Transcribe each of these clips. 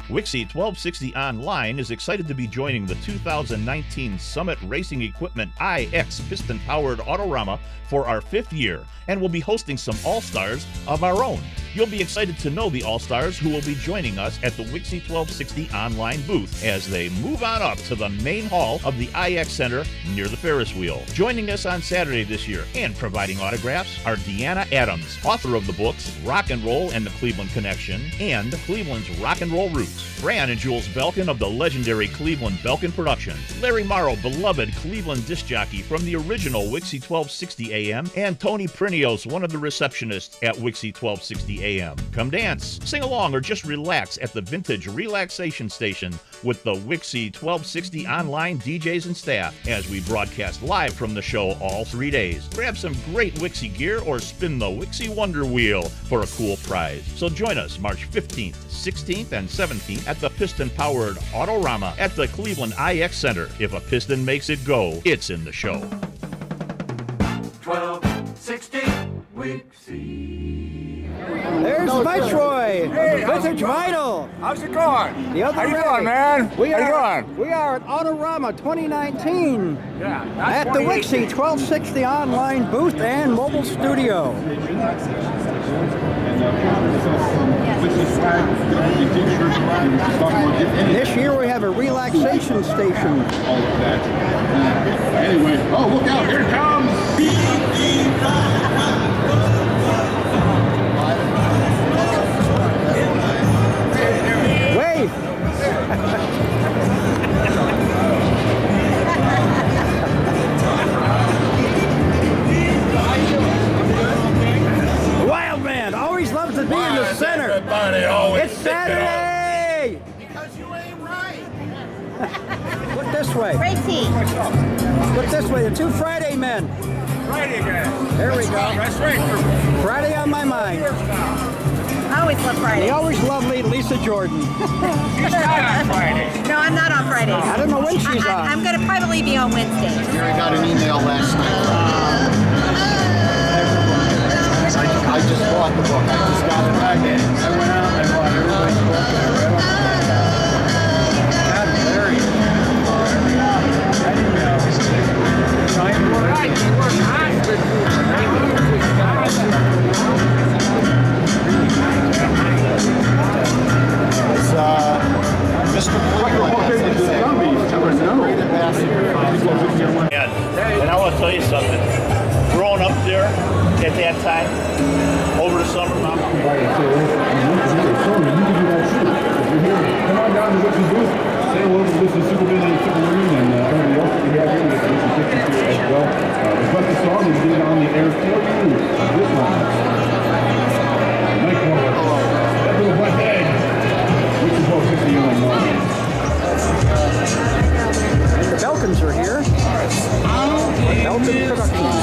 WIXY1260 Online is excited to be joining the 2019 Summit Racing Equipment iX Piston-Powered Autorama for our 5th year, and will be hosting some All-Stars of our own. You'll be excited to know the All-Stars who will be joining us at the WIXY1260 Online booth as they move on up to the main hall of the iX Center near the Ferris wheel. Joining us on Saturday this year and providing autographs are Deanna Adams, author of the books Rock and Roll and the Cleveland Connection and Cleveland's Rock and Roll Roots, Fran and Jules Belkin of the legendary Cleveland Belkin Production, Larry Morrow, beloved Cleveland disc jockey from the original WIXY1260 AM, and Tony Prinios, one of the receptionists at WIXY1260 AM. Come dance, sing along, or just relax at the vintage relaxation station with the WIXY1260 Online DJs and staff as we broadcast live from the show all 3 days. Grab some great WIXY gear or spin the WIXY Wonder Wheel for a cool prize. So join us March 15th, 16th, and 17th at the Piston-Powered Autorama at the Cleveland iX Center. If a piston makes it go, it's in the show. 1260 WIXY. There's Viceroy. Hey, Vintage Vinyl. How's it going? The other How you way. doing, man? We How you are, doing? We are at Autorama 2019 Yeah, at the WIXY 1260 Online booth and mobile studio. This year we have a relaxation station. Anyway, oh, look out, here it comes! Wave! Wild man always loves to be in the center. It's Saturday! Because you ain't right. Look this way. Tracy. Look this way. The two Friday men. Friday again. There we go. That's right. Friday on my mind. I always love Friday. They always love Lisa Jordan. She's not on Friday. No, I'm not on Fridays. I don't know when she's on. I'm going to probably be on Wednesday. I got an email last night. I just bought the book. I just got it back in. I went out and I bought everybody's book and I read them. That's hilarious. I didn't know. It's Mr. And I want to tell you something. Growing up there at that time, over the summer, Come on down to what you do. Say hello to this is Super Billy and Super Marine and everybody else that we have here with this is 52 as well. Request a song and get it on the air for you. This one. Mike Warner. That little black egg. Which is about 60 online. The Belkins are here. Belkin Productions.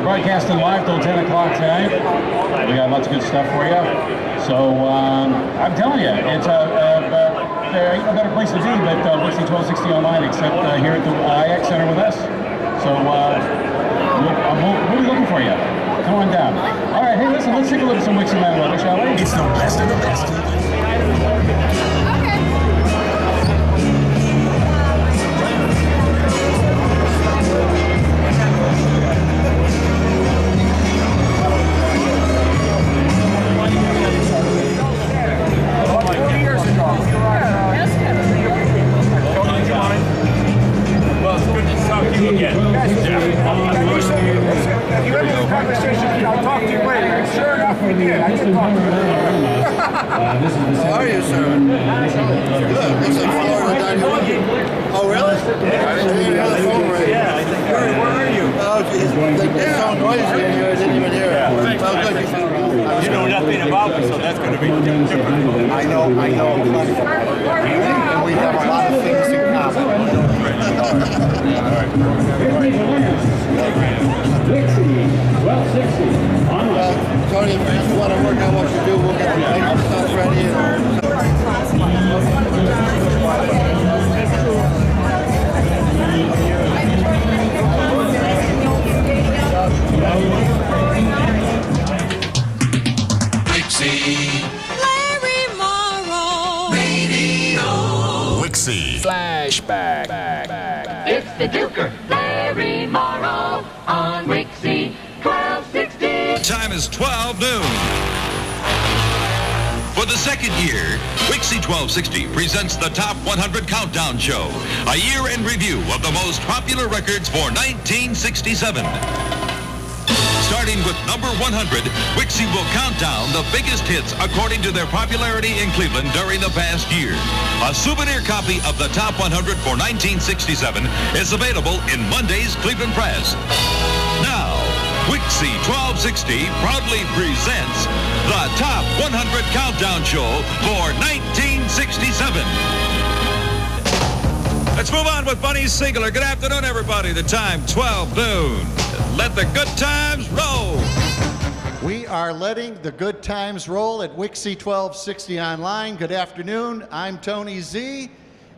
Broadcasting live till 10 o'clock tonight. We got lots of good stuff for you. So I'm telling you, it's there ain't no better place to be but WIXY1260 Online, except here at the iX Center with us. So we'll be looking for you. Come on down. All right, hey, listen, let's take a look at some WIXY Manual, shall we? It's the best of the best. Well, it's good to talk to you again. Have you ever conversation. I'll talk to you later. And sure enough, we did. I did talk to you. How are you, sir? Good. Looks like Florida 91. Oh, really? Yeah, I didn't hear the phone ring. Yeah, I think. Where are you? Oh, geez. It's so noisy in here. I didn't even hear it. Well, good. You found out. You know nothing about me, so that's going to be different. I know plenty about you. And we have a lot of things in common. Well, Tony, if you just want to work on what you do, we'll get the light stuff ready. Larry Morrow Radio. WIXY. Flashback. It's the Duker, Larry Morrow on WIXY1260. Time is 12 noon. For the second year, WIXY1260 presents the Top 100 Countdown Show, a year in review of the most popular records for 1967. Starting with number 100, WIXY will count down the biggest hits according to their popularity in Cleveland during the past year. A souvenir copy of the Top 100 for 1967 is available in Monday's Cleveland Press. Now, WIXY1260 proudly presents the Top 100 Countdown Show for 1967. Let's move on with Bunny Siegler. Good afternoon, everybody. The time, 12 noon. Let the good times roll. We are letting the good times roll at WIXY1260 Online. Good afternoon. I'm Tony Z,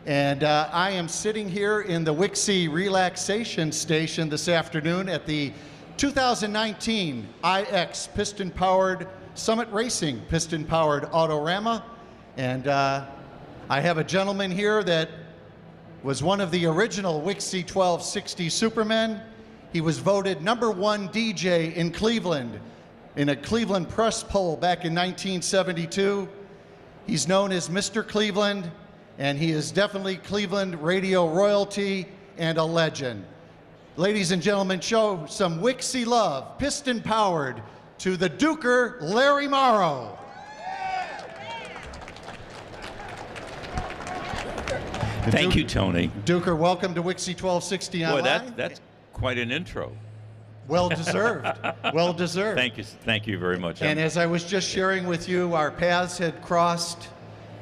and I am sitting here in the WIXY Relaxation Station this afternoon at the 2019 iX Piston-Powered Summit Racing Piston-Powered Autorama. And I have a gentleman here that was one of the original WIXY1260 Supermen. He was voted #1 DJ in Cleveland in a Cleveland press poll back in 1972. He's known as Mr. Cleveland, and he is definitely Cleveland radio royalty and a legend. Ladies and gentlemen, show some WIXY love, piston-powered, to the Duker, Larry Morrow. Thank you, Tony. Duker, welcome to WIXY1260 Online. Boy, that's quite an intro. Well deserved. Well deserved. Thank you very much. And as I was just sharing with you, our paths had crossed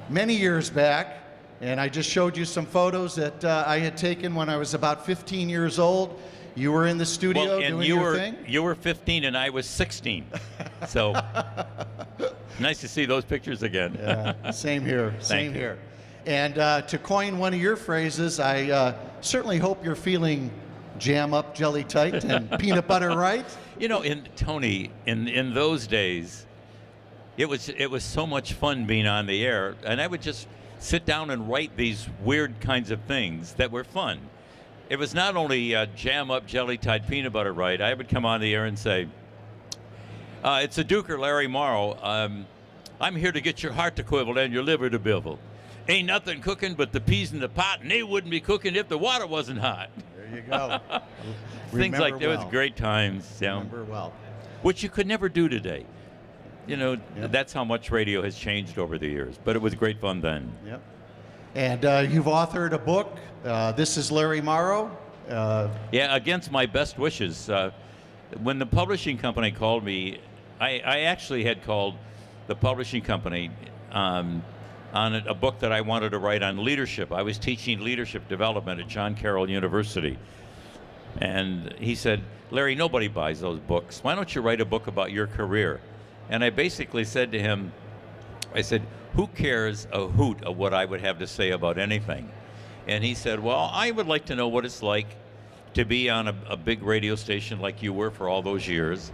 many years back, and I just showed you some photos that I had taken when I was about 15 years old. You were in the studio doing your thing. You were 15 and I was 16. So nice to see those pictures again. Yeah, same here. Same Thank you. here. And to coin one of your phrases, I certainly hope you're feeling jam up, jelly tight, and peanut butter right. You know, Tony, in those days, it was so much fun being on the air, and I would just sit down and write these weird kinds of things that were fun. It was not only jam up, jelly tight, peanut butter right. I would come on the air and say, "It's a Duker, Larry Morrow. I'm here to get your heart to quivel and your liver to bivel. Ain't nothing cooking but the peas in the pot, and they wouldn't be cooking if the water wasn't hot." There you go. Things like that. It was great times. Yeah. Remember well. Which you could never do today. You know, Yep. That's how much radio has changed over the years. But it was great fun then. Yep. And you've authored a book. This is Larry Morrow. Yeah, against my best wishes. When the publishing company called me, I actually had called the publishing company on a book that I wanted to write on leadership. I was teaching leadership development at John Carroll University. And he said, "Larry, nobody buys those books. Why don't you write a book about your career?" And I basically said to him, I said, "Who cares a hoot of what I would have to say about anything?" And he said, "Well, I would like to know what it's like to be on a big radio station like you were for all those years.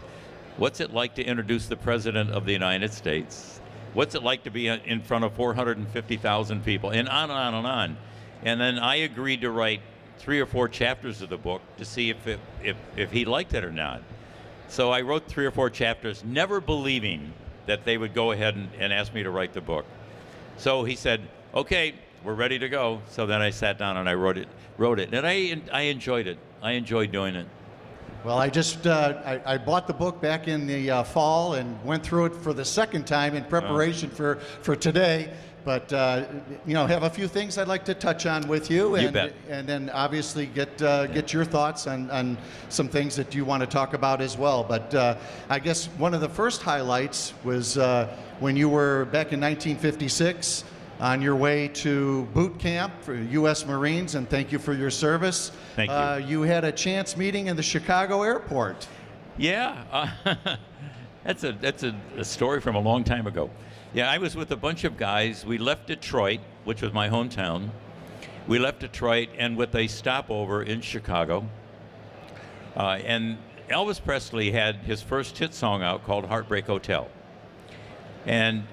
What's it like to introduce the President of the United States? What's it like to be in front of 450,000 people?" And on and on and on. And then I agreed to write 3 or 4 chapters of the book to see if he liked it or not. So I wrote 3 or 4 chapters, never believing that they would go ahead and ask me to write the book. So he said, "Okay, we're ready to go." So then I sat down and I wrote it, and I enjoyed it. I enjoyed doing it. Well, I just I bought the book back in the fall and went through it for the second time in preparation for today. But you know, have a few things I'd like to touch on with you, and You bet. and then obviously get your thoughts on some things that you want to talk about as well. But I guess one of the first highlights was when you were back in 1956 on your way to boot camp for U.S. Marines, and thank you for your service. Thank you. You had a chance meeting in the Chicago airport. Yeah, that's a story from a long time ago. Yeah, I was with a bunch of guys. We left Detroit, which was my hometown. We left Detroit and with a stopover in Chicago. And Elvis Presley had his first hit song out called Heartbreak Hotel. And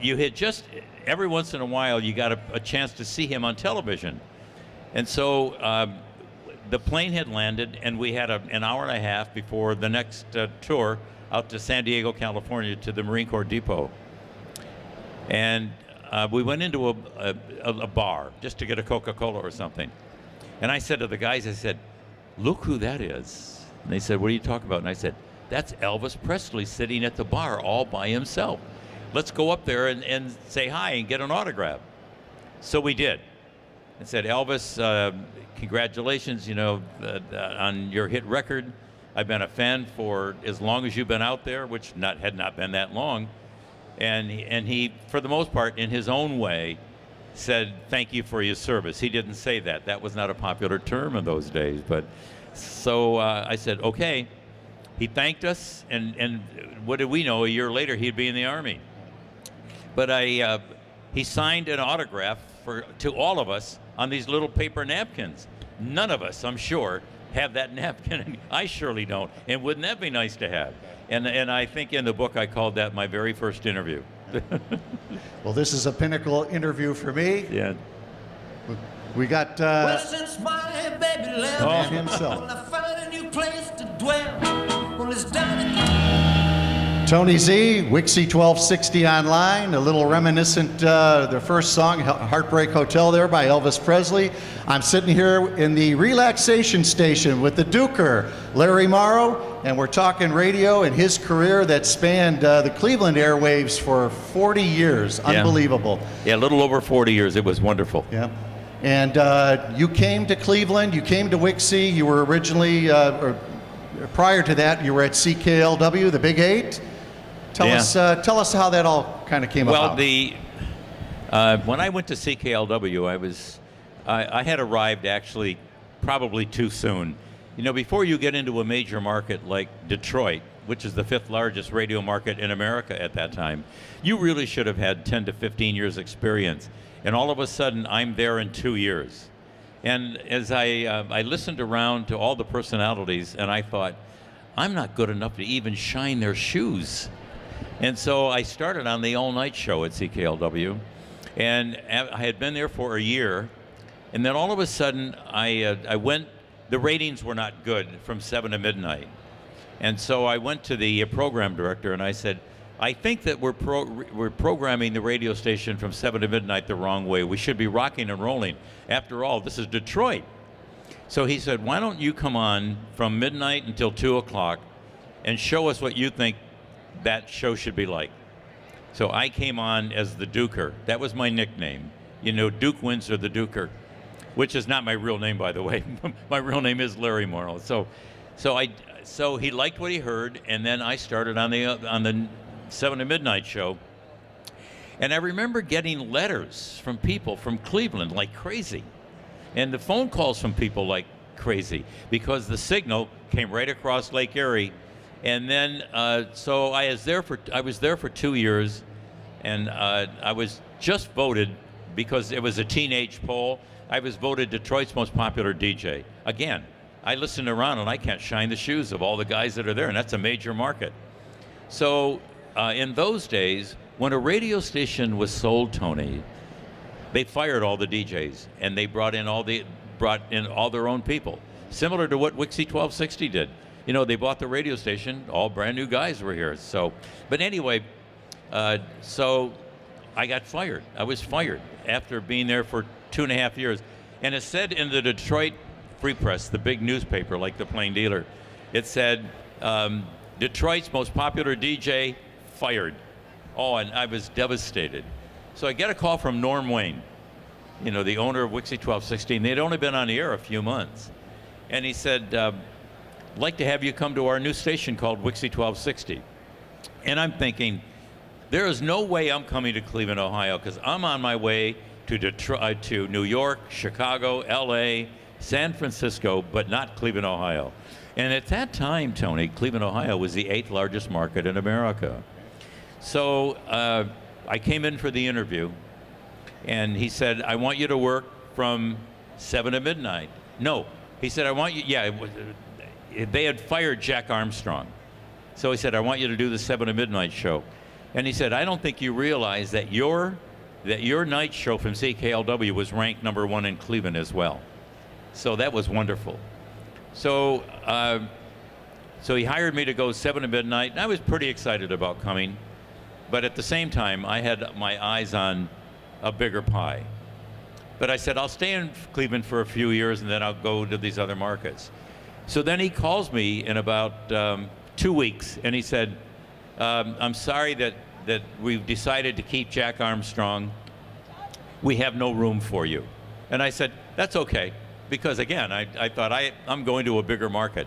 you had just, every once in a while, you got a chance to see him on television. And so the plane had landed, and we had an hour and a half before the next tour out to San Diego, California, to the Marine Corps Depot. And we went into a bar just to get a Coca-Cola or something. And I said to the guys, I said, look who that is. And they said, what are you talking about? And I said, that's Elvis Presley sitting at the bar all by himself. Let's go up there and say hi and get an autograph. So we did. And said, Elvis, congratulations, you know, on your hit record. I've been a fan for as long as you've been out there, which had not been that long. And he, for the most part, in his own way, said, thank you for your service. He didn't say that. That was not a popular term in those days. But so I said, okay. He thanked us, and what did we know? A year later, he'd be in the Army. But he signed an autograph to all of us on these little paper napkins. None of us, I'm sure, have that napkin. I surely don't. And wouldn't that be nice to have? And I think in the book I called that my very first interview. Well, this is a pinnacle interview for me. Yeah. We got Well, since my baby left, man himself. I found a new place to dwell. Well, it's down Tony Z, WIXY1260 Online, a little reminiscent, the first song, Heartbreak Hotel there by Elvis Presley. I'm sitting here in the relaxation station with the Duker, Larry Morrow, and we're talking radio and his career that spanned the Cleveland airwaves for 40 years. Yeah. Unbelievable. Yeah, a little over 40 years. It was wonderful. Yeah. And you came to Cleveland, you came to WIXY, you were originally, or prior to that, you were at CKLW, the Big 8. Tell us how that all kind of came about. Well, when I went to CKLW, I had arrived actually probably too soon. You know, before you get into a major market like Detroit, which is the 5th largest radio market in America at that time, you really should have had 10 to 15 years experience. And all of a sudden, I'm there in 2 years. And as I listened around to all the personalities, and I thought, I'm not good enough to even shine their shoes. And so I started on the all-night show at CKLW, and I had been there for a year, and then all of a sudden I went, the ratings were not good from 7 to midnight. And so I went to the program director and I said, I think that we're programming the radio station from 7 to midnight the wrong way. We should be rocking and rolling. After all, this is Detroit. So he said, why don't you come on from midnight until 2 o'clock and show us what you think that show should be like. So I came on as the Duker. That was my nickname. You know, Duke Windsor the Duker, which is not my real name, by the way. My real name is Larry Morrow. So he liked what he heard, and then I started on the 7 to midnight show. And I remember getting letters from people from Cleveland like crazy, and the phone calls from people like crazy, because the signal came right across Lake Erie. And then, so I was there for 2 years, and I was just voted, because it was a teenage poll, I was voted Detroit's most popular DJ. Again, I listened around and I can't shine the shoes of all the guys that are there, and that's a major market. So in those days, when a radio station was sold, Tony, they fired all the DJs, and they brought in all their own people, similar to what WIXY1260 did. You know, they bought the radio station, all brand new guys were here. So, but anyway, so I got fired. I was fired after being there for 2.5 years. And it said in the Detroit Free Press, the big newspaper like the Plain Dealer, It said, Detroit's most popular DJ fired. Oh, and I was devastated. So I get a call from Norm Wayne, you know, the owner of WIXY1260, and they'd only been on the air a few months. And he said, I'd like to have you come to our new station called WIXY1260. And I'm thinking, there is no way I'm coming to Cleveland, Ohio, because I'm on my way to Detroit, to New York, Chicago, LA, San Francisco, but not Cleveland, Ohio. And at that time, Tony, Cleveland, Ohio was the 8th largest market in America. So I came in for the interview, and he said, I want you to work from 7 to midnight. No, he said, I want you, yeah, they had fired Jack Armstrong. So he said, I want you to do the 7 to midnight show. And he said, I don't think you realize that your night show from CKLW was ranked #1 in Cleveland as well. So that was wonderful. So so he hired me to go 7 to midnight, and I was pretty excited about coming. But at the same time, I had my eyes on a bigger pie. But I said, I'll stay in Cleveland for a few years, and then I'll go to these other markets. So then he calls me in about 2 weeks, and he said, I'm sorry that we've decided to keep Jack Armstrong. We have no room for you. And I said, that's okay, because again, I thought I'm going to a bigger market.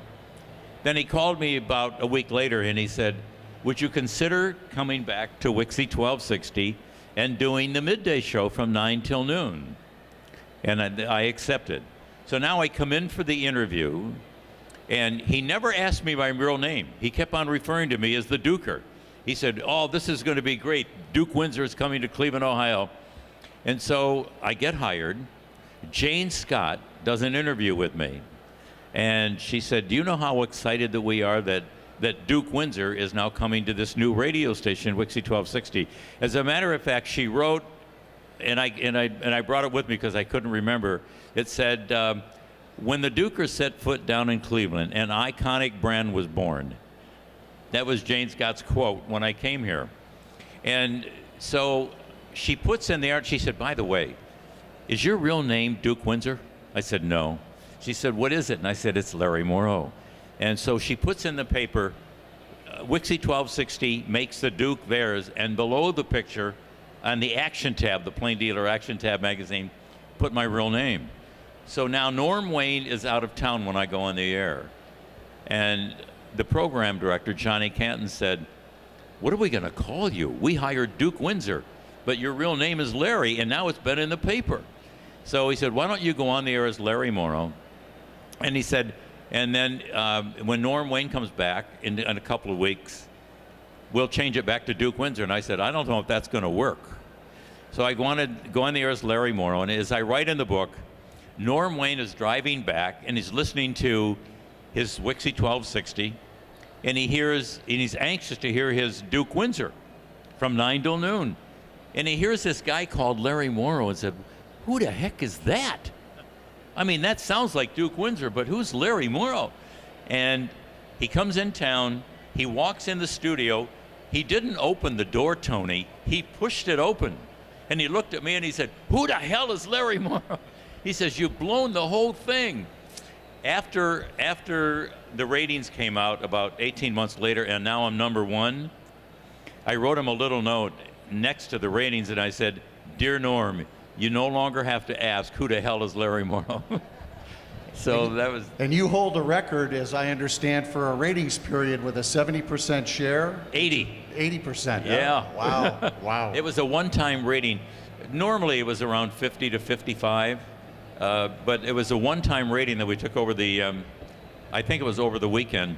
Then he called me about a week later, and he said, would you consider coming back to WIXY1260 and doing the midday show from 9 till noon? And I accepted. So now I come in for the interview, and he never asked me my real name. He kept on referring to me as the Duker. He said, oh, this is going to be great. Duke Windsor is coming to Cleveland, Ohio. And so I get hired. Jane Scott does an interview with me. And she said, do you know how excited that we are that Duke Windsor is now coming to this new radio station, WIXY1260? As a matter of fact, she wrote, and I brought it with me because I couldn't remember. It said, when the Dukers set foot down in Cleveland, an iconic brand was born. That was Jane Scott's quote when I came here. And so she puts in there, she said, by the way, is your real name Duke Windsor? I said, no. She said, what is it? And I said, it's Larry Morrow. And so she puts in the paper, WIXY1260 makes the Duke theirs, and below the picture, on the Action tab, the Plain Dealer Action tab magazine, put my real name. So now Norm Wayne is out of town when I go on the air. And the program director, Johnny Canton, said, what are we going to call you? We hired Duke Windsor, but your real name is Larry, and now it's been in the paper. So he said, why don't you go on the air as Larry Morrow? And he said, and then when Norm Wayne comes back in a couple of weeks, we'll change it back to Duke Windsor. And I said, I don't know if that's going to work. So I wanted to go on the air as Larry Morrow. And as I write in the book, Norm Wayne is driving back, and he's listening to his WIXY1260, and he's anxious to hear his Duke Windsor from 9 till noon. And he hears this guy called Larry Morrow and said, who the heck is that? I mean, that sounds like Duke Windsor, but who's Larry Morrow? And he comes in town, he walks in the studio, he didn't open the door, Tony, he pushed it open. And he looked at me and he said, who the hell is Larry Morrow? He says, you've blown the whole thing. After the ratings came out about 18 months later, and now I'm #1, I wrote him a little note next to the ratings, and I said, dear Norm, you no longer have to ask who the hell is Larry Morrow. So that was. And you hold a record, as I understand, for a ratings period with a 70% share? 80%. Yeah. Oh, wow. Wow. It was a one-time rating. Normally it was around 50 to 55, but it was a one-time rating that we took over the, I think it was over the weekend.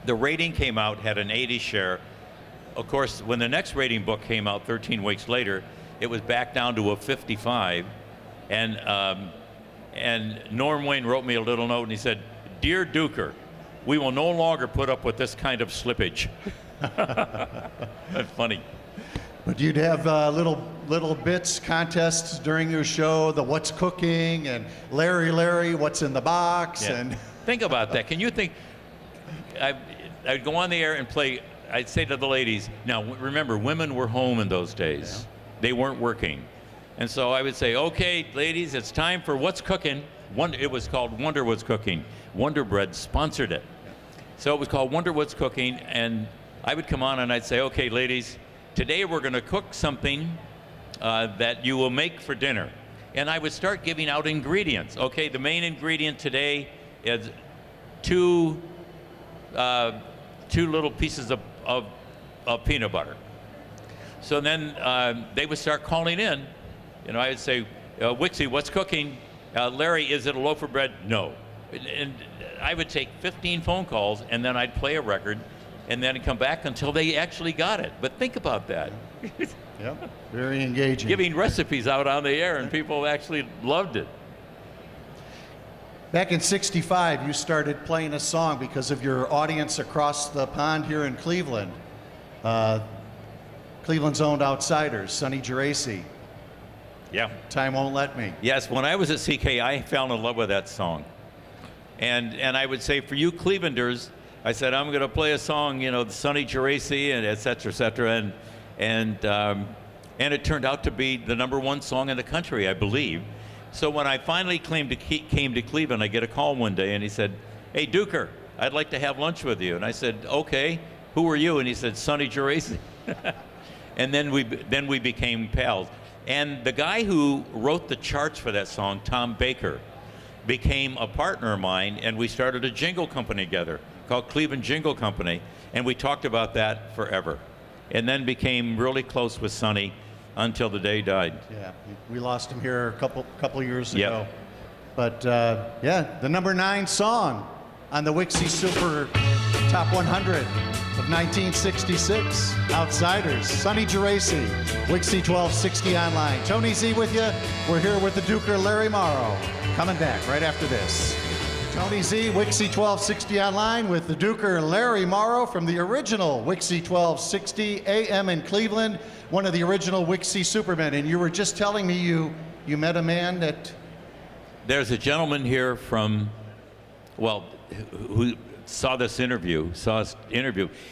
The rating came out, had an 80 share. Of course, when the next rating book came out 13 weeks later, it was back down to a 55. And Norm Wayne wrote me a little note, and he said, dear Duker, we will no longer put up with this kind of slippage. That's funny. But you'd have little bits, contests during your show, the what's cooking, and Larry, what's in the box. Yeah. And think about that. Can you think, I'd go on the air and play, I'd say to the ladies, now remember, women were home in those days. Yeah. They weren't working. And so I would say, okay, ladies, it's time for What's Cooking. It was called Wonder What's Cooking. Wonder Bread sponsored it. So it was called Wonder What's Cooking, and I would come on and I'd say, okay, ladies, today we're going to cook something that you will make for dinner. And I would start giving out ingredients. Okay, the main ingredient today is two little pieces of peanut butter. So then they would start calling in. You know, I would say, WIXY, what's cooking? Larry, is it a loaf of bread? No. And I would take 15 phone calls, and then I'd play a record, and then come back until they actually got it. But think about that. Yep, very engaging. Giving recipes out on the air, and people actually loved it. Back in '65, you started playing a song because of your audience across the pond here in Cleveland. Cleveland's owned Outsiders, Sonny Geraci. Yeah. Time Won't Let Me. Yes, when I was at CK, I fell in love with that song. And I would say, for you Clevelanders, I said, I'm going to play a song, you know, Sonny Geraci, and et cetera, and it turned out to be the #1 song in the country, I believe. So when I finally came to Cleveland, I get a call one day, and he said, hey, Duker, I'd like to have lunch with you. And I said, okay, who are you? And he said, Sonny Geraci. And then we became pals. And the guy who wrote the charts for that song, Tom Baker, became a partner of mine, and we started a jingle company together called Cleveland Jingle Company, and we talked about that forever. And then became really close with Sonny until the day he died. Yeah, we lost him here a couple years ago. Yep. But yeah, the #9 song on the WIXY Super Top 100 of 1966, Outsiders, Sonny Geraci, WIXY1260 Online. Tony Z with you. We're here with the Duker, Larry Morrow. Coming back right after this. Tony Z, WIXY1260 Online with the Duker, Larry Morrow from the original WIXY1260 AM in Cleveland, one of the original WIXY Supermen. And you were just telling me you met a man that... There's a gentleman here from, well, who saw us interview,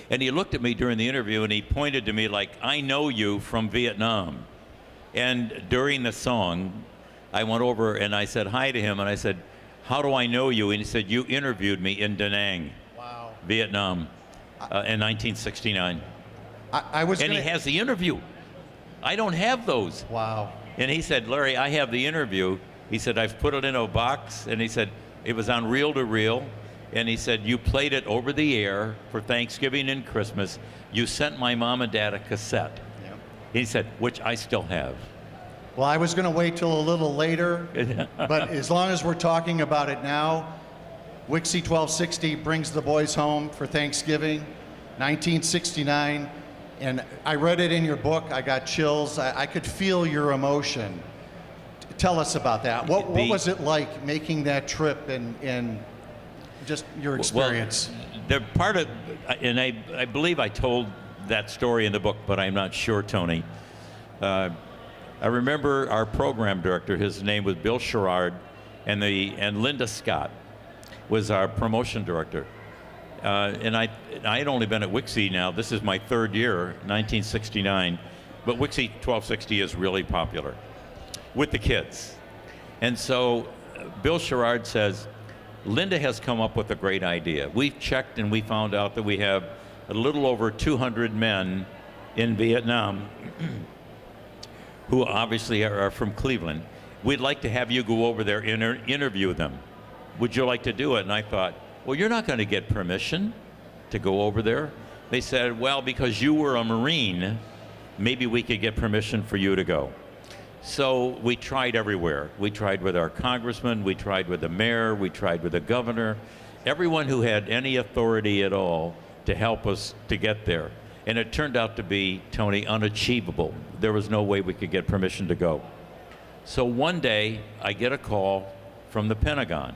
and he looked at me during the interview and he pointed to me like, I know you from Vietnam. And during the song, I went over and I said hi to him, and I said, how do I know you? And he said, you interviewed me in Da Nang, wow, Vietnam, in 1969. And he has the interview. I don't have those. Wow. And he said, Larry, I have the interview. He said, I've put it in a box, and he said, it was on reel to reel. And he said, you played it over the air for Thanksgiving and Christmas. You sent my mom and dad a cassette. Yep. He said, which I still have. Well, I was going to wait till a little later, but as long as we're talking about it now, WIXY1260 brings the boys home for Thanksgiving, 1969. And I read it in your book. I got chills. I could feel your emotion. Tell us about that. What was it like making that trip and just your experience? Well, the part of, and I believe I told that story in the book, but I'm not sure, Tony. I remember our program director, his name was Bill Sherrard, and Linda Scott was our promotion director. And I had only been at WIXY now. This is my third year, 1969, but WIXY1260 is really popular with the kids. And so Bill Sherrard says, Linda has come up with a great idea. We've checked and we found out that we have a little over 200 men in Vietnam who obviously are from Cleveland. We'd like to have you go over there and interview them. Would you like to do it? And I thought, well, you're not going to get permission to go over there. They said, well, because you were a Marine, maybe we could get permission for you to go. So we tried everywhere. We tried with our congressman, we tried with the mayor, we tried with the governor, everyone who had any authority at all to help us to get there. And it turned out to be, Tony, unachievable. There was no way we could get permission to go. So one day, I get a call from the Pentagon,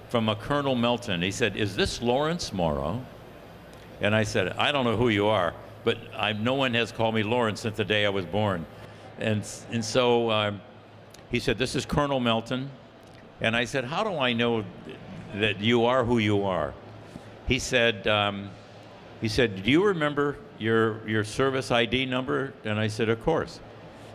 from a Colonel Melton. He said, is this Lawrence Morrow? And I said, I don't know who you are, but no one has called me Lawrence since the day I was born. And so he said, this is Colonel Melton. And I said, how do I know that you are who you are? He said, do you remember your service ID number? And I said, of course.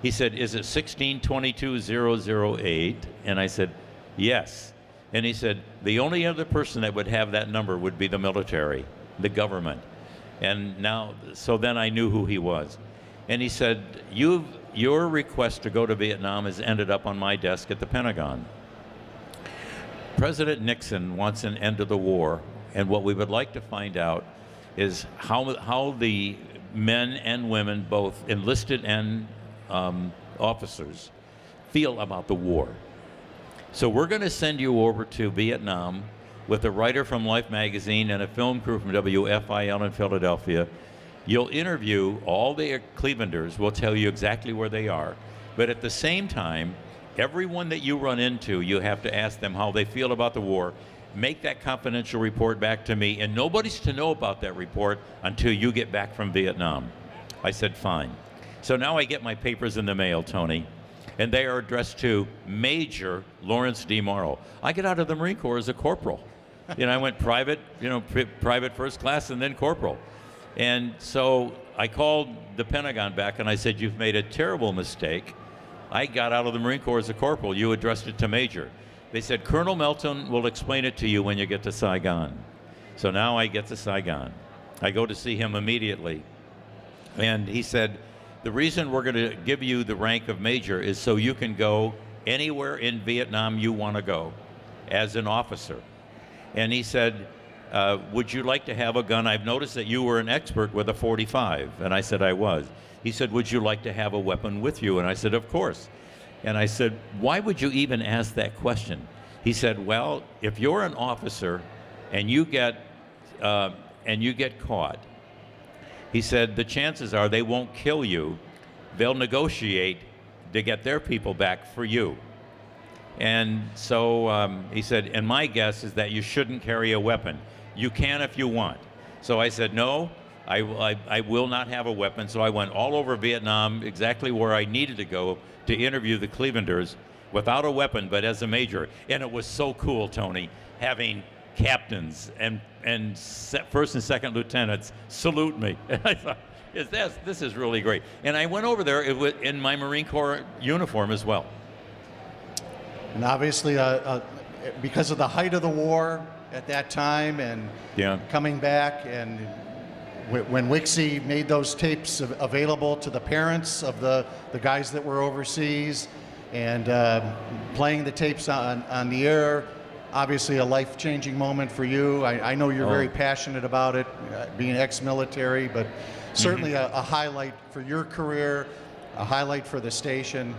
He said, is it 1622008? And I said, yes. And he said, the only other person that would have that number would be the military, the government. And now, so then I knew who he was. And he said, your request to go to Vietnam has ended up on my desk at the Pentagon. President Nixon wants an end to the war, and what we would like to find out is how the men and women, both enlisted and officers, feel about the war. So we're going to send you over to Vietnam with a writer from Life magazine and a film crew from WFIL in Philadelphia. You'll interview all the Clevelanders. We'll tell you exactly where they are. But at the same time, everyone that you run into, you have to ask them how they feel about the war. Make that confidential report back to me, and nobody's to know about that report until you get back from Vietnam. I said, fine. So now I get my papers in the mail, Tony, and they are addressed to Major Lawrence D. Morrow. I get out of the Marine Corps as a corporal. I went private, private first class and then corporal. And so I called the Pentagon back and I said, you've made a terrible mistake. I got out of the Marine Corps as a corporal. You addressed it to Major. They said, Colonel Melton will explain it to you when you get to Saigon. So now I get to Saigon. I go to see him immediately. And he said, the reason we're going to give you the rank of major is so you can go anywhere in Vietnam you want to go as an officer. And he said, would you like to have a gun? I've noticed that you were an expert with a .45. And I said, I was. He said, would you like to have a weapon with you? And I said, of course. And I said, why would you even ask that question? He said, well, if you're an officer and you get caught, he said, the chances are they won't kill you. They'll negotiate to get their people back for you. And so he said, and my guess is that you shouldn't carry a weapon. You can if you want. So I said, no, I will not have a weapon. So I went all over Vietnam, exactly where I needed to go to interview the Clevelanders without a weapon, but as a major. And it was so cool, Tony, having captains and first and second lieutenants salute me. And I thought, this is really great. And I went over there in my Marine Corps uniform as well. And obviously, because of the height of the war at that time and coming back, and when WIXY made those tapes available to the parents of the guys that were overseas and playing the tapes on the air, obviously a life-changing moment for you. I know you're very passionate about it, being ex-military, but certainly a highlight for your career, a highlight for the station.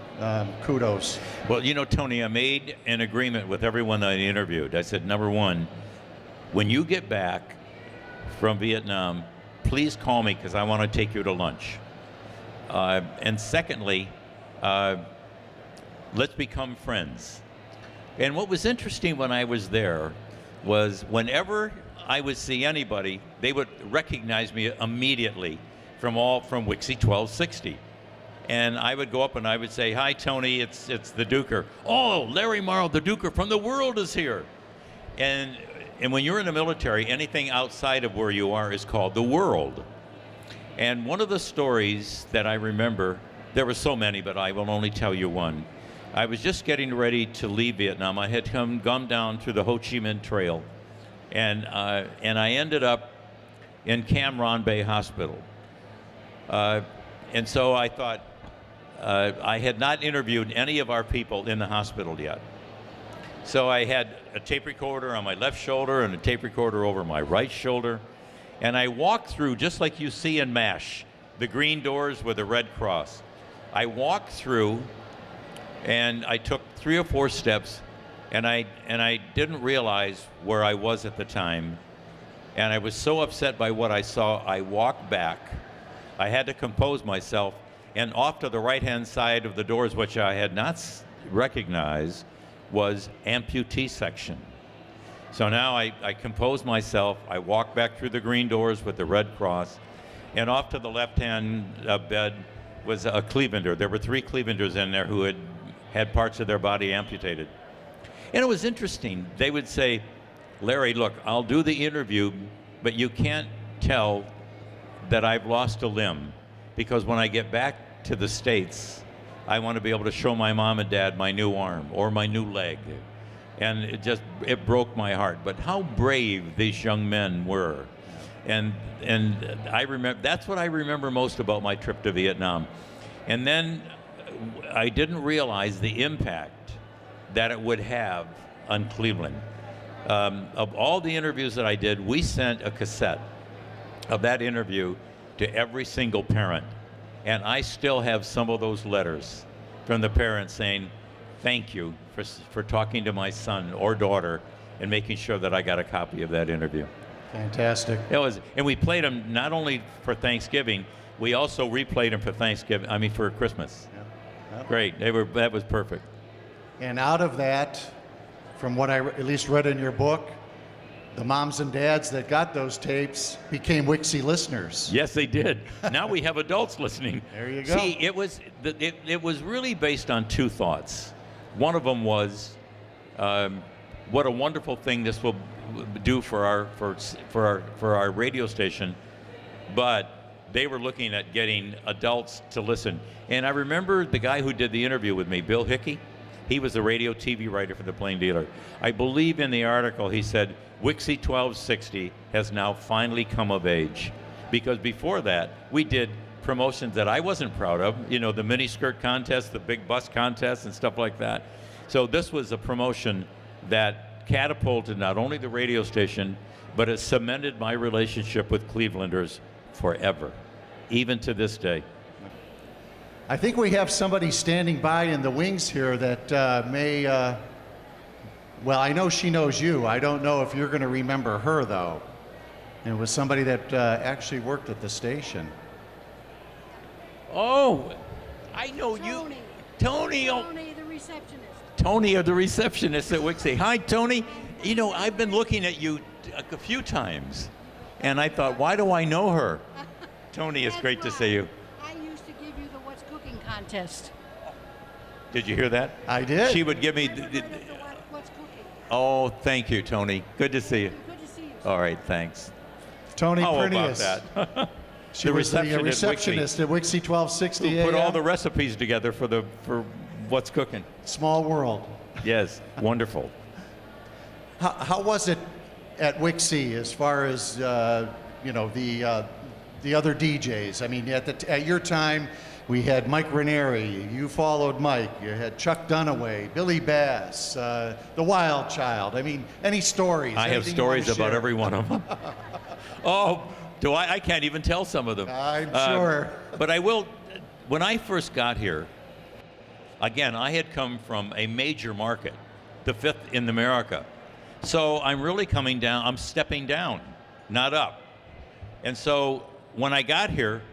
Kudos. Well, Tony, I made an agreement with everyone I interviewed. I said, number one, when you get back from Vietnam, please call me because I want to take you to lunch. And secondly, let's become friends. And what was interesting when I was there was whenever I would see anybody, they would recognize me immediately from WIXY1260. And I would go up and I would say, hi, Tony, it's the Duker. Oh, Larry Morrow, the Duker from the world is here. And when you're in the military, anything outside of where you are is called the world. And one of the stories that I remember, there were so many, but I will only tell you one. I was just getting ready to leave Vietnam. I had gone down through the Ho Chi Minh Trail, and I ended up in Cam Ranh Bay Hospital. And so I thought, I had not interviewed any of our people in the hospital yet. So I had a tape recorder on my left shoulder and a tape recorder over my right shoulder. And I walked through, just like you see in MASH, the green doors with a red cross. I walked through and I took 3 or 4 steps, and I didn't realize where I was at the time. And I was so upset by what I saw, I walked back. I had to compose myself, and off to the right-hand side of the doors, which I had not recognized, was amputee section. So now I composed myself. I walked back through the green doors with the red cross, and off to the left-hand bed was a Clevelander. There were 3 Clevelanders in there who had parts of their body amputated. And it was interesting. They would say, Larry, look, I'll do the interview, but you can't tell that I've lost a limb, because when I get back to the States, I want to be able to show my mom and dad my new arm or my new leg. And it broke my heart. But how brave these young men were. And I remember, that's what I remember most about my trip to Vietnam. And then I didn't realize the impact that it would have on Cleveland. Of all the interviews that I did, we sent a cassette of that interview to every single parent. And I still have some of those letters from the parents saying, thank you for talking to my son or daughter and making sure that I got a copy of that interview. Fantastic. It was, and we played them not only for Thanksgiving, we also replayed them for Thanksgiving, for Christmas. Yep. Great, that was perfect. And out of that, from what I at least read in your book, the moms and dads that got those tapes became WIXY listeners. Yes, they did. Now we have adults listening. There you go. See, it was really based on two thoughts. One of them was, what a wonderful thing this will do for our radio station, but they were looking at getting adults to listen. And I remember the guy who did the interview with me, Bill Hickey. He was a radio TV writer for the Plain Dealer. I believe in the article he said, WIXY1260 has now finally come of age. Because before that, we did promotions that I wasn't proud of, the miniskirt contest, the big bus contest, and stuff like that. So this was a promotion that catapulted not only the radio station, but it cemented my relationship with Clevelanders forever, even to this day. I think we have somebody standing by in the wings here that may, well, I know she knows you. I don't know if you're going to remember her, though. And it was somebody that actually worked at the station. Oh, I know you. Tony. Tony, the receptionist. Tony, the receptionist at WIXY. Hi, Tony. I've been looking at you a few times, and I thought, why do I know her? Tony, it's great to see you. I used to give you the What's Cooking contest. Did you hear that? I did. She would give me. What's Cooking. Oh, thank you, Tony. Good to see you. Good to see you. All right, thanks. Tony How Prinius. about that? She was the receptionist at WIXY1260. Who put all the recipes together for What's Cooking. Small world. Yes, wonderful. How was it at WIXY as far as the other DJs? I mean, at your time, we had Mike Ranieri. You followed Mike. You had Chuck Dunaway, Billy Bass, the Wild Child. I mean, any stories? I have stories about every one of them. Oh, do I? I can't even tell some of them. I'm sure. But I will. When I first got here, again, I had come from a major market, the fifth in America. So I'm really coming down, I'm stepping down, not up. And so when I got here,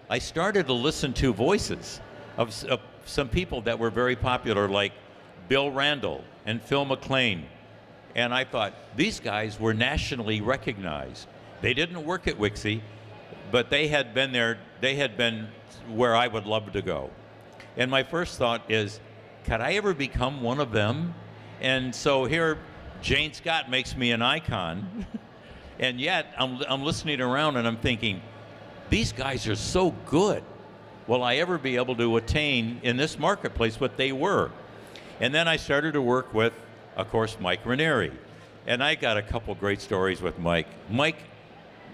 I started to listen to voices of some people that were very popular, like Bill Randall and Phil McLean. And I thought, these guys were nationally recognized. They didn't work at WIXY, but they had been there, they had been where I would love to go. And my first thought is, could I ever become one of them? And so here, Jane Scott makes me an icon, and yet I'm listening around and I'm thinking, these guys are so good. Will I ever be able to attain in this marketplace what they were? And then I started to work with, of course, Mike Ranieri. And I got a couple great stories with Mike. Mike,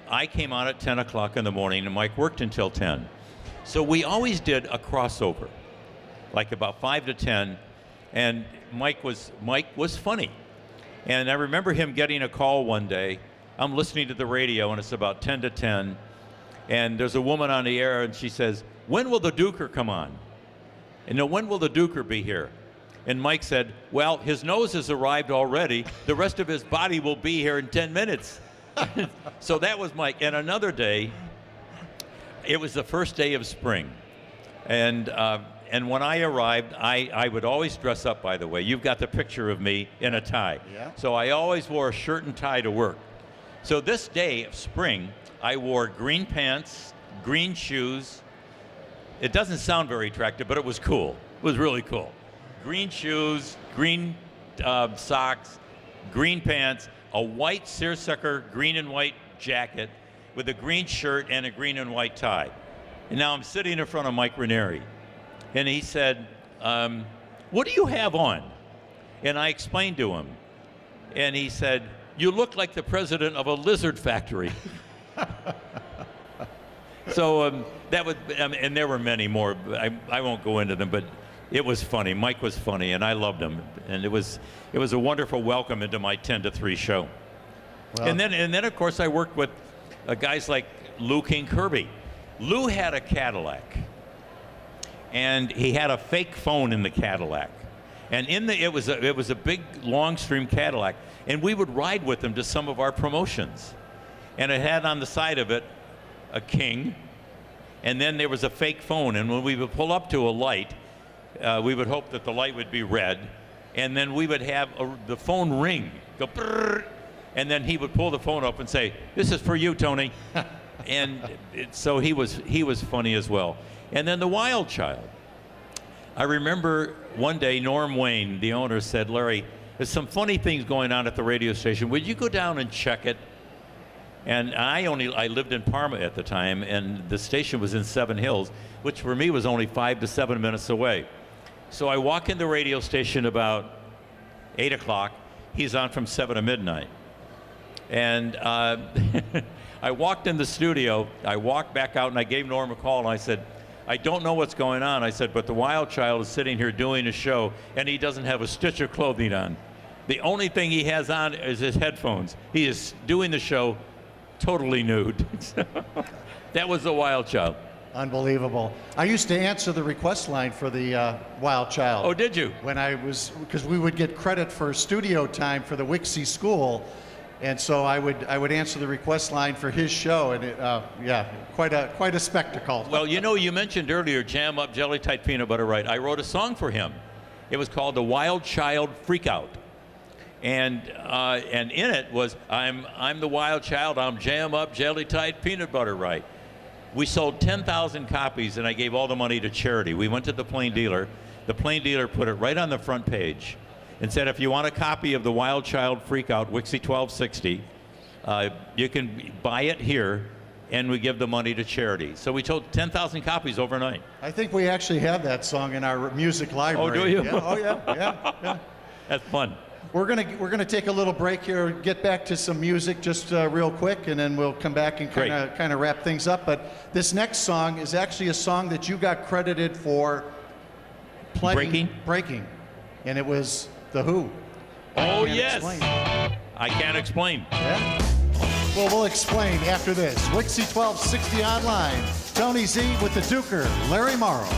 I came on at 10 o'clock in the morning and Mike worked until 10. So we always did a crossover, like about 5 to 10, and Mike was funny. And I remember him getting a call one day. I'm listening to the radio, and it's about 10 to 10, and there's a woman on the air, and she says, when will the Duker come on? And when will the Duker be here? And Mike said, well, his nose has arrived already. The rest of his body will be here in 10 minutes. So that was Mike. And another day, it was the first day of spring. And when I arrived, I would always dress up, by the way. You've got the picture of me in a tie. Yeah. So I always wore a shirt and tie to work. So this day of spring, I wore green pants, green shoes. It doesn't sound very attractive, but it was cool. It was really cool. Green shoes, green socks, green pants, a white seersucker green and white jacket with a green shirt and a green and white tie. And now I'm sitting in front of Mike Ranieri. And he said, what do you have on? And I explained to him. and he said, "You look like the president of a lizard factory." So that was, and there were many more. I won't go into them, but it was funny. Mike was funny, and I loved him, and it was a wonderful welcome into my 10 to 3 show. Well, And then of course I worked with guys like Lou King Kirby. Lou had a Cadillac, and he had a fake phone in the Cadillac, and it was a big long stream Cadillac, and we would ride with him to some of our promotions, and it had on the side of it a king, and then there was a fake phone, and when we would pull up to a light, we would hope that the light would be red, and then we would have the phone ring, go brrr, and then he would pull the phone up and say, "This is for you, Tony." And so he was funny as well. And then the Wild Child. I remember one day Norm Wayne, the owner, said, "Larry, there's some funny things going on at the radio station. Would you go down and check it?" And I lived in Parma at the time, and the station was in Seven Hills, which for me was only 5 to 7 minutes away. So I walk in the radio station about 8 o'clock. He's on from 7 to midnight. And I walked in the studio, I walked back out, and I gave Norm a call, and I said, "I don't know what's going on." I said, "But the Wild Child is sitting here doing a show, and he doesn't have a stitch of clothing on. The only thing he has on is his headphones. He is doing the show totally nude." That was the Wild Child. Unbelievable. I used to answer the request line for the Wild Child. Oh, did you? When because we would get credit for studio time for the WIXY school, and so I would answer the request line for his show, and quite a spectacle. Well, you mentioned earlier Jam Up Jelly Tight Peanut Butter Right. I wrote a song for him. It was called The Wild Child Freakout. And in it was, I'm the Wild Child, I'm Jam Up Jelly Tight Peanut Butter Right. We sold 10,000 copies, and I gave all the money to charity. We went to the Plain Dealer. The Plain Dealer put it right on the front page and said, "If you want a copy of the Wild Child Freakout, WIXY1260, you can buy it here, and we give the money to charity." So we sold 10,000 copies overnight. I think we actually have that song in our music library. Oh, do you? Yeah. Oh, yeah. That's fun. We're gonna take a little break here, get back to some music just real quick, and then we'll come back and kind of wrap things up. But this next song is actually a song that you got credited for playing. Breaking. And it was The Who. Oh, yes. I Can't Explain. Yeah. Well, we'll explain after this. WIXY1260 Online. Tony Z with the Duker, Larry Morrow.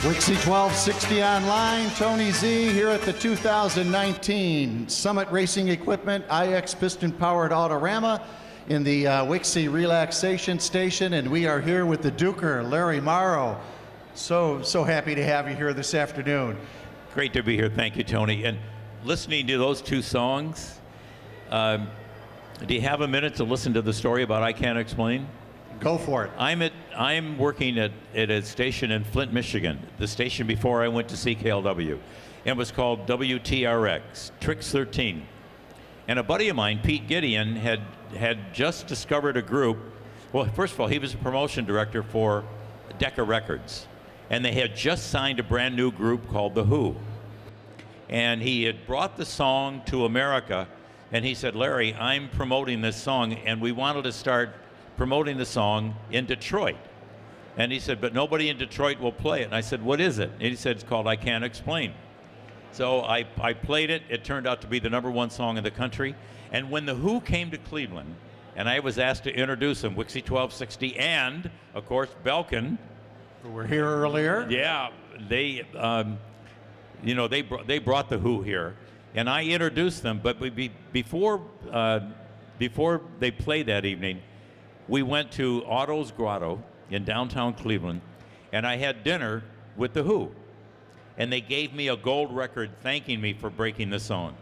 WIXY1260 Online, Tony Z here at the 2019 Summit Racing Equipment IX Piston-Powered Autorama in the WIXY Relaxation Station, and we are here with the Duker, Larry Morrow. So happy to have you here this afternoon. Great to be here. Thank you, Tony. And listening to those two songs, do you have a minute to listen to the story about I Can't Explain? Go for it. I'm working at a station in Flint, Michigan, the station before I went to CKLW. It was called WTRX, Tricks 13. And a buddy of mine, Pete Gideon, had just discovered a group. Well, first of all, he was a promotion director for Decca Records. And they had just signed a brand new group called The Who. And he had brought the song to America, and he said, "Larry, I'm promoting this song, and we wanted to start promoting the song in Detroit." And he said, "But nobody in Detroit will play it." And I said, "What is it?" And he said, "It's called I Can't Explain." So I played it. It turned out to be the #1 song in the country. And when The Who came to Cleveland, and I was asked to introduce them, WIXY1260 and, of course, Belkin, who were here earlier. Yeah, they brought The Who here, and I introduced them. But before they played that evening, we went to Otto's Grotto in downtown Cleveland, and I had dinner with The Who. And they gave me a gold record thanking me for breaking the song.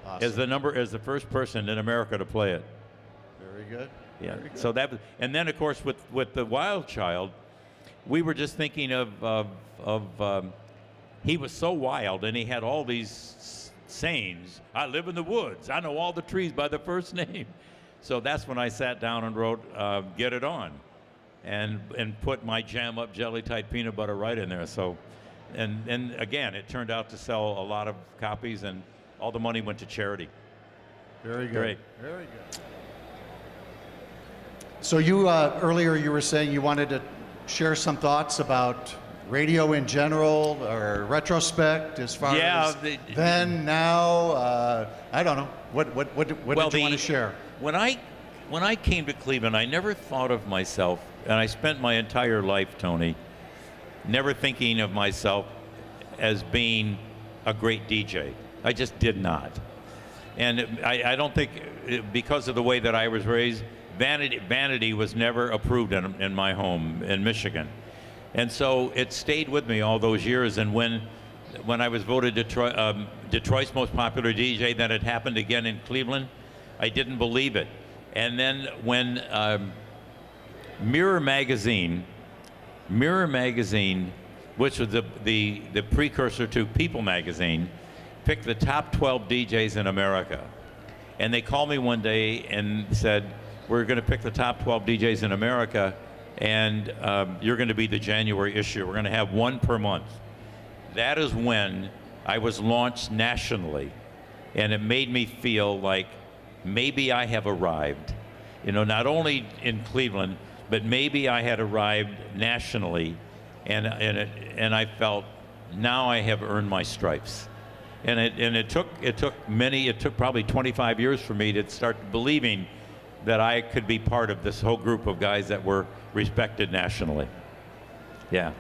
Awesome. As the first person in America to play it. Very good. Yeah. Very good. So that was, and then of course with the Wild Child, we were just thinking of he was so wild, and he had all these sayings. "I live in the woods. I know all the trees by the first name." So that's when I sat down and wrote "Get It On," and put my Jam Up Jelly Tight Peanut Butter Right in there. So, and again, it turned out to sell a lot of copies, and all the money went to charity. Very good. Great. Very good. So you earlier you were saying you wanted to share some thoughts about radio in general or retrospect as far as then, now. I don't know. What did you want to share? When I came to Cleveland, I never thought of myself, and I spent my entire life, Tony, never thinking of myself as being a great DJ. I just did not. And I don't think, because of the way that I was raised, vanity was never approved in my home in Michigan. And so it stayed with me all those years. And when I was voted Detroit's most popular DJ, that had happened again in Cleveland, I didn't believe it. And then when Mirror Magazine, which was the precursor to People Magazine, picked the top 12 DJs in America. And they called me one day and said, we're going to pick the top 12 DJs in America, and you're going to be the January issue. We're going to have one per month. That is when I was launched nationally, and it made me feel like maybe I have arrived. You know, not only in Cleveland, but maybe I had arrived nationally, and I felt now I have earned my stripes. And it took probably 25 years for me to start believing that I could be part of this whole group of guys that were respected nationally. Yeah.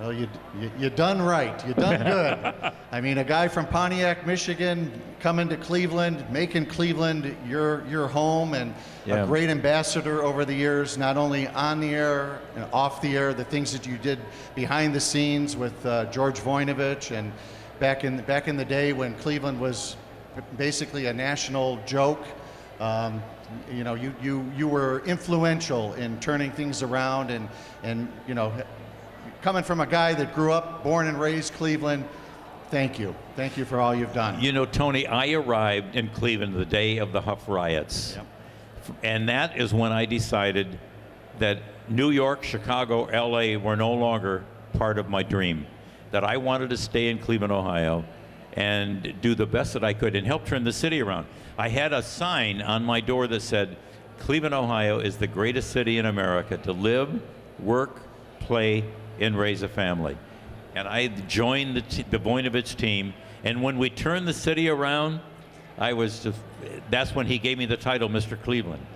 Well, you done right. You done good. I mean, a guy from Pontiac, Michigan, coming to Cleveland, making Cleveland your home, and a great ambassador over the years, not only on the air and off the air, the things that you did behind the scenes with George Voinovich, and back in the day when Cleveland was basically a national joke. You know, you were influential in turning things around, and you know, coming from a guy that grew up, born and raised Cleveland, thank you for all you've done. You know, Tony, I arrived in Cleveland the day of the Huff riots. Yep. And that is when I decided that New York, Chicago, LA were no longer part of my dream, that I wanted to stay in Cleveland, Ohio, and do the best that I could and help turn the city around. I had a sign on my door that said, Cleveland, Ohio is the greatest city in America to live, work, play, and raise a family. And I joined the Voinovich team, and when we turned the city around, that's when he gave me the title Mr. Cleveland.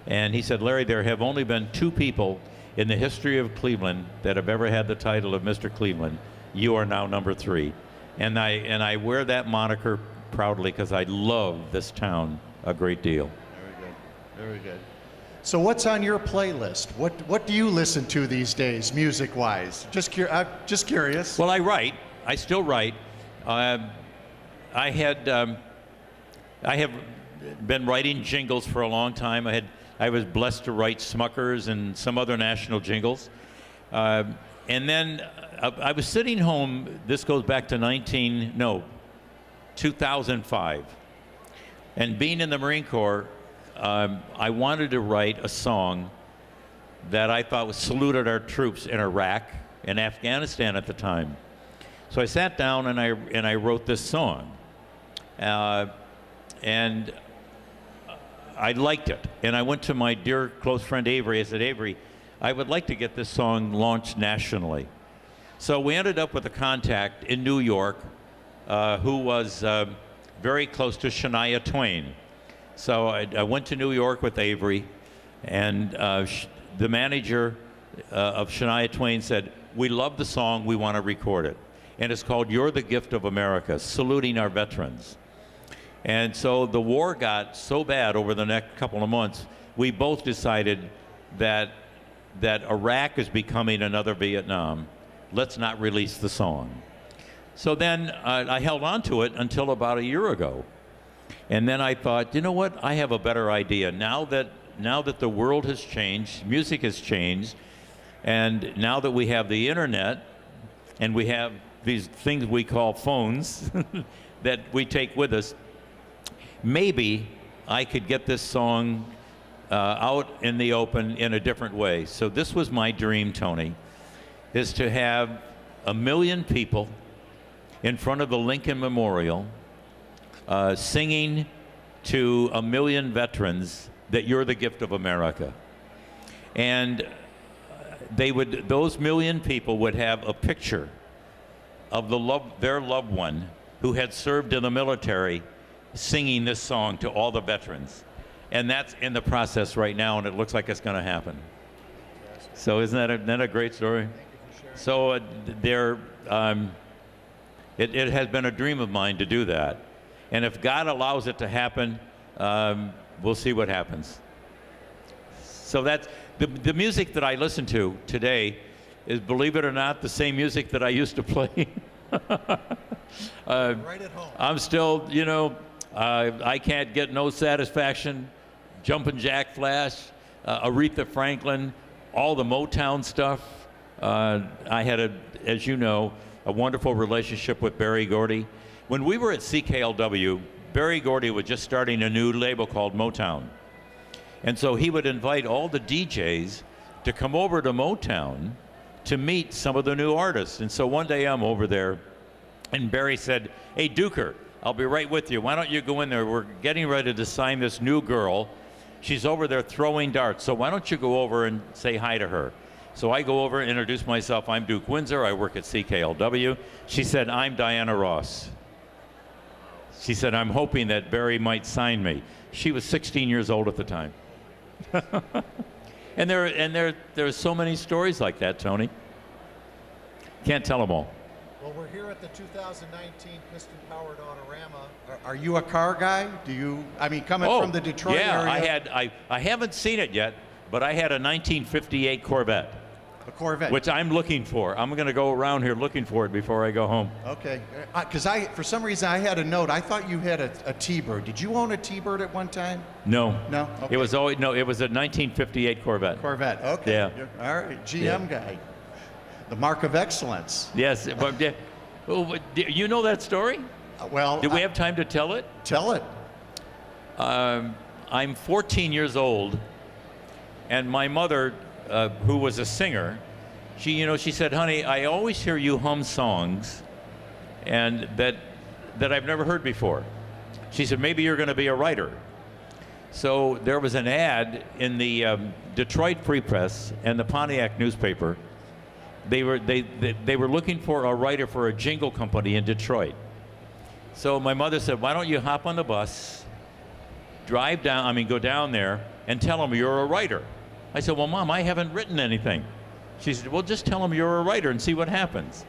And he said, Larry, there have only been two people in the history of Cleveland that have ever had the title of Mr. Cleveland. You are now number 3. And I wear that moniker proudly because I love this town a great deal. Very good. Very good. So what's on your playlist? What do you listen to these days, music-wise? Just curious. Well, I write. I still write. I have been writing jingles for a long time. I was blessed to write Smuckers and some other national jingles. And then I was sitting home. This goes back to 2005. And being in the Marine Corps, I wanted to write a song that I thought saluted our troops in Iraq and Afghanistan at the time. So I sat down and I wrote this song, and I liked it. And I went to my dear close friend Avery. I said, Avery, I would like to get this song launched nationally. So we ended up with a contact in New York who was very close to Shania Twain. So I went to New York with Avery, and the manager of Shania Twain said, we love the song, we want to record it. And it's called You're the Gift of America, saluting our veterans. And so the war got so bad over the next couple of months, we both decided that Iraq is becoming another Vietnam. Let's not release the song. So then I held on to it until about a year ago. And then I thought, you know what, I have a better idea. Now that the world has changed, music has changed, and now that we have the internet and we have these things we call phones that we take with us, maybe I could get this song out in the open in a different way. So this was my dream, Tony, is to have 1 million people in front of the Lincoln Memorial singing to 1 million veterans that you're the gift of America. And those million people would have a picture of their loved one who had served in the military singing this song to all the veterans. And that's in the process right now, and it looks like it's going to happen. So isn't that a great story? So it has been a dream of mine to do that. And if God allows it to happen, we'll see what happens. So that's the music that I listen to today is, believe it or not, the same music that I used to play. Right at home. I'm still, I can't get no satisfaction. Jumpin' Jack Flash, Aretha Franklin, all the Motown stuff. I had, as you know, a wonderful relationship with Berry Gordy. When we were at CKLW, Berry Gordy was just starting a new label called Motown. And so he would invite all the DJs to come over to Motown to meet some of the new artists. And so one day I'm over there, and Berry said, "Hey, Duker, I'll be right with you. Why don't you go in there? We're getting ready to sign this new girl. She's over there throwing darts. So why don't you go over and say hi to her?" So I go over and introduce myself. I'm Duke Windsor. I work at CKLW. She said, "I'm Diana Ross." She said, "I'm hoping that Berry might sign me." She was 16 years old at the time. and there's so many stories like that, Tony. Can't tell them all. Well, we're here at the 2019 Piston-Powered Autorama. Are you a car guy? Coming from the Detroit area? I haven't seen it yet, but I had a 1958 Corvette. A Corvette. Which I'm looking for. I'm going to go around here looking for it before I go home. Okay. Because for some reason, I had a note. I thought you had a T-Bird. Did you own a T-Bird at one time? No. No? Okay. It was a 1958 Corvette. Corvette. Okay. Yeah. All right. GM guy. The mark of excellence. Yes. But, you know that story? Well. Do we have time to tell it? Tell it. I'm 14 years old, and my mother, who was a singer, she said, "Honey, I always hear you hum songs, and that I've never heard before." She said, "Maybe you're going to be a writer." So there was an ad in the Detroit Free Press and the Pontiac newspaper. They were looking for a writer for a jingle company in Detroit. So my mother said, "Why don't you hop on the bus, go down there, and tell them you're a writer?" I said, "Well, Mom, I haven't written anything." She said, "Well, just tell them you're a writer and see what happens."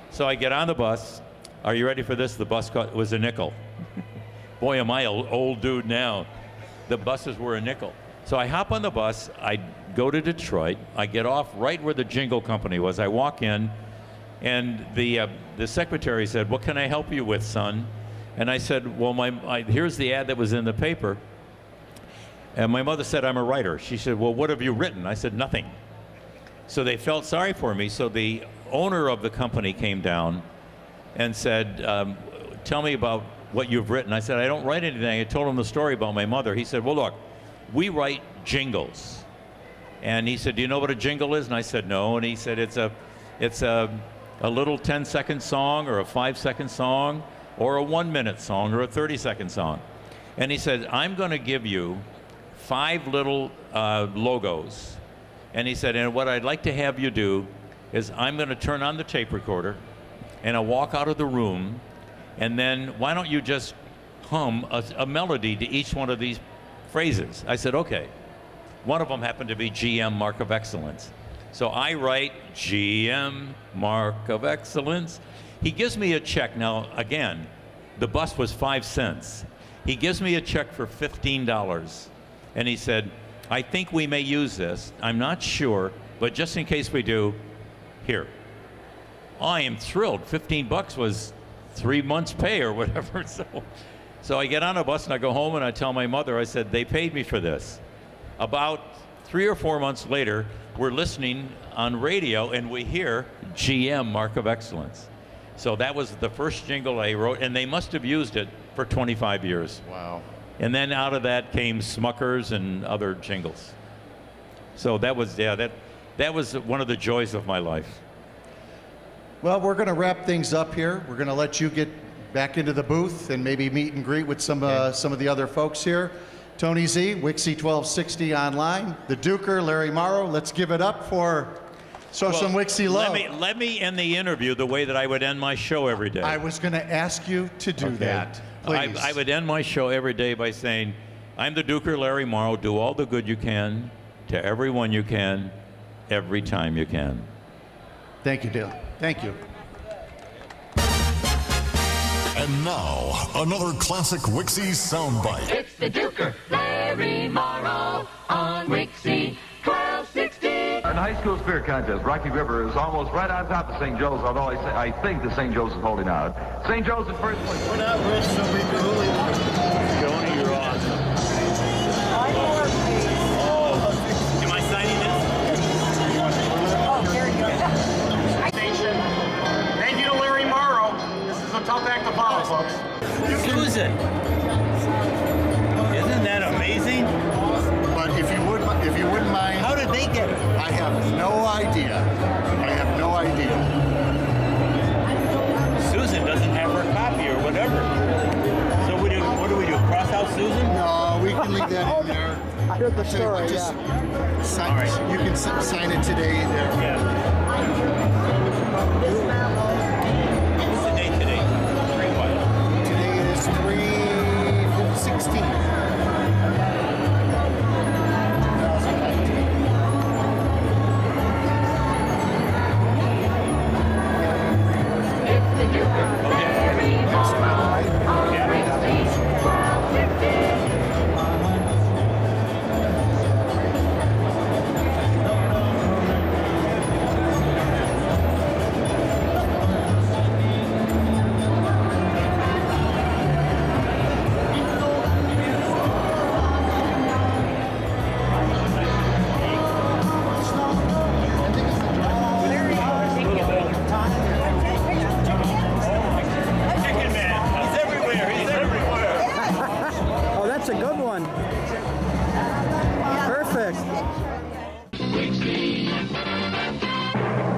So I get on the bus. Are you ready for this? The bus was a nickel. Boy, am I an old dude now. The buses were a nickel. So I hop on the bus. I go to Detroit. I get off right where the jingle company was. I walk in, and the secretary said, "What can I help you with, son?" And I said, "Well, here's the ad that was in the paper." And my mother said, "I'm a writer." She said, "Well, what have you written?" I said, "Nothing." So they felt sorry for me. So the owner of the company came down and said, "Tell me about what you've written." I said, "I don't write anything." I told him the story about my mother. He said, "Well, look, we write jingles." And he said, "Do you know what a jingle is?" And I said, "No." And he said, it's a little 10-second song, or a 5-second song, or a 1-minute song, or a 30-second song." And he said, "I'm going to give you 5 little logos." And he said, "And what I'd like to have you do is I'm going to turn on the tape recorder, and I'll walk out of the room, and then why don't you just hum a melody to each one of these phrases?" I said, "Okay." One of them happened to be GM Mark of Excellence. So I write GM Mark of Excellence. He gives me a check. Now, again, the bus was 5 cents. He gives me a check for $15. And he said, "I think we may use this. I'm not sure, but just in case we do, here." I am thrilled. $15 was 3 months' pay or whatever. So I get on a bus and I go home and I tell my mother, I said, "They paid me for this." About 3 or 4 months later, we're listening on radio and we hear GM Mark of Excellence. So that was the first jingle I wrote, and they must have used it for 25 years. Wow. And then out of that came Smuckers and other jingles. So that was, that was one of the joys of my life. Well, we're going to wrap things up here. We're going to let you get back into the booth and maybe meet and greet with some of the other folks here. Tony Z, WIXY1260 Online, the Duker, Larry Morrow. Let's give it up for some WIXY love. Let me end the interview the way that I would end my show every day. I was going to ask you to do that. Please. I would end my show every day by saying, I'm the Duker, Larry Morrow. Do all the good you can to everyone you can, every time you can. Thank you, Dale. Thank you. And now, another classic WIXY soundbite. It's the Duker, Larry Morrow on WIXY1260. In the high school spirit contest, Rocky River is almost right on top of St. Joe's, although I think that St. Joe's is holding out. St. Joe's in first place. We're not rich, so we do. Joni, you're awesome. Am I signing this? Oh, there you go. Thank you to Larry Morrow. This is a tough act to follow, folks. Susan, isn't that amazing? But if you wouldn't mind, How did they get it? I have no idea. I have no idea. Susan doesn't have her copy or whatever. So what do we do? Cross out Susan? No, we can leave that in there. I heard the story, Just sign, you can sign it today there. Yeah. What's the date today? Today is 3/16. It's the Duker, Larry Morrow on WIXY1260. Chicken Man, he's everywhere. He's everywhere. Oh, that's a good one. Perfect.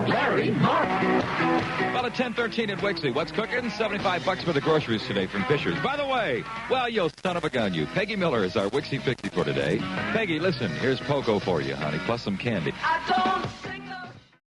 Larry Morrow. Well, at 10:13 at WIXY, what's cooking? $75 for the groceries today from Fisher's. By the way, well, you son of a gun, you. Peggy Miller is our WIXY 50 for today. Peggy, listen, here's Poco for you, honey, plus some candy. I don't